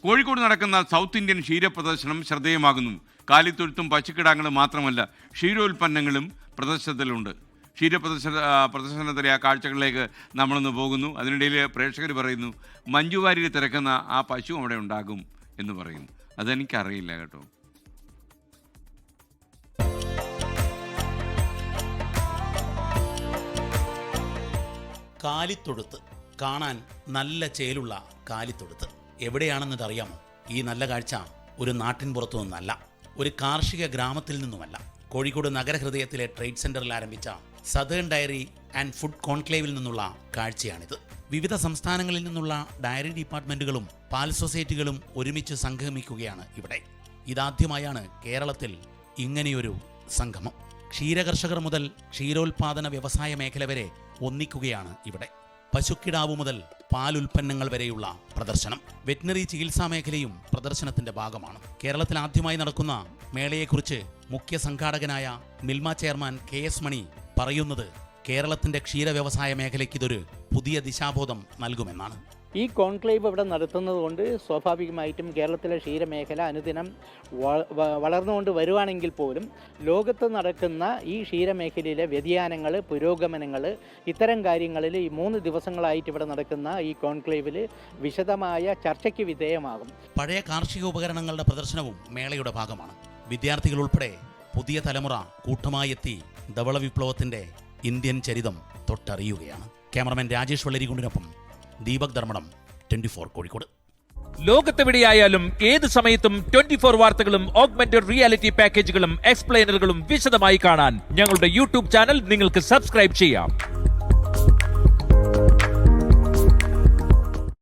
കോഴിക്കോട് നടക്കുന്ന south Indian ക്ഷീരപ്രദർശനം ശ്രദ്ധേയമാകുന്നു. കാലിത്തൊഴുത്തും പശുക്കിടാങ്ങളും മാത്രമല്ല, ക്ഷീരോൽപ്പന്നങ്ങളും പ്രദർശനത്തിലുണ്ട്. പ്രദർശനത്തിലെ ആ കാഴ്ചകളിലേക്ക് നമ്മളൊന്ന് പോകുന്നു. അതിനിടയിൽ പ്രേക്ഷകർ പറയുന്നു, മഞ്ജു വാര്യർ തിരക്കുന്ന ആ പശു അവിടെ ഉണ്ടാകും എന്ന് പറയുന്നു. അതെനിക്കറിയില്ല കേട്ടോ. കാലിത്തൊഴുത്ത് കാണാൻ നല്ല ചേലുള്ള കാലിത്തൊഴുത്ത് എവിടെയാണെന്നതറിയാമോ? ഈ നല്ല കാഴ്ച ഒരു നാട്ടിൻപുറത്തു നിന്നല്ല, ഒരു കാർഷിക ഗ്രാമത്തിൽ നിന്നുമല്ല. കോഴിക്കോട് നഗരഹൃദയത്തിലെ ട്രേഡ് സെന്ററിൽ ആരംഭിച്ച സതേൺ ഡയറി ആൻഡ് ഫുഡ് കോൺക്ലേവിൽ നിന്നുള്ള കാഴ്ചയാണിത്. വിവിധ സംസ്ഥാനങ്ങളിൽ നിന്നുള്ള ഡയറി ഡിപ്പാർട്ട്മെന്റുകളും പാൽ സൊസൈറ്റികളും ഒരുമിച്ച് സംഗമിക്കുകയാണ് ഇവിടെ. ഇതാദ്യമായാണ് കേരളത്തിൽ ഇങ്ങനെയൊരു സംഗമം. ക്ഷീരകർഷകർ മുതൽ ക്ഷീരോത്പാദന വ്യവസായ മേഖല വരെ ഒന്നിക്കുകയാണ് ഇവിടെ. പശുക്കിടാവ് മുതൽ പാലുൽപ്പന്നങ്ങൾ വരെയുള്ള പ്രദർശനം. വെറ്റിനറി ചികിത്സാ മേഖലയും പ്രദർശനത്തിന്റെ ഭാഗമാണ്. കേരളത്തിൽ ആദ്യമായി നടക്കുന്ന മേളയെക്കുറിച്ച് മുഖ്യ സംഘാടകനായ മിൽമ ചെയർമാൻ KS മണി പറയുന്നത്, കേരളത്തിന്റെ ക്ഷീര വ്യവസായ മേഖലയ്ക്ക് ഇതൊരു പുതിയ ദിശാബോധം നൽകുമെന്നാണ്. ഈ കോൺക്ലേവ് ഇവിടെ നടത്തുന്നത് കൊണ്ട് സ്വാഭാവികമായിട്ടും കേരളത്തിലെ ക്ഷീരമേഖല അനുദിനം വളർന്നുകൊണ്ട് വരുവാണെങ്കിൽ പോലും ലോകത്ത് നടക്കുന്ന ഈ ക്ഷീരമേഖലയിലെ വ്യതിയാനങ്ങൾ, പുരോഗമനങ്ങൾ, ഇത്തരം കാര്യങ്ങളിൽ ഈ 3 ദിവസങ്ങളായിട്ട് ഇവിടെ നടക്കുന്ന ഈ കോൺക്ലേവിൽ വിശദമായ ചർച്ചയ്ക്ക് വിധേയമാകും. പഴയ കാർഷിക ഉപകരണങ്ങളുടെ പ്രദർശനവും മേളയുടെ ഭാഗമാണ്. വിദ്യാർത്ഥികൾ ഉൾപ്പെടെ പുതിയ തലമുറ കൂട്ടമായി എത്തി ധവള വിപ്ലവത്തിന്റെ ഇന്ത്യൻ ചരിതം തൊട്ടറിയുകയാണ്. ക്യാമറമാൻ രാജേഷ് വള്ളരികുണ്ടിനൊപ്പം ദീപക് ധർമ്മടം, 24 കോഴിക്കോട്. ലോകത്തെവിടെയായാലും ഏത് സമയത്തും 24 വാർത്തകളും ഓഗ്മെന്റഡ് റിയാലിറ്റി പാക്കേജുകളും എക്സ്പ്ലെയിനറുകളും വിശദമായി കാണാൻ ഞങ്ങളുടെ യൂട്യൂബ് ചാനൽ നിങ്ങൾക്ക് സബ്സ്ക്രൈബ് ചെയ്യാം.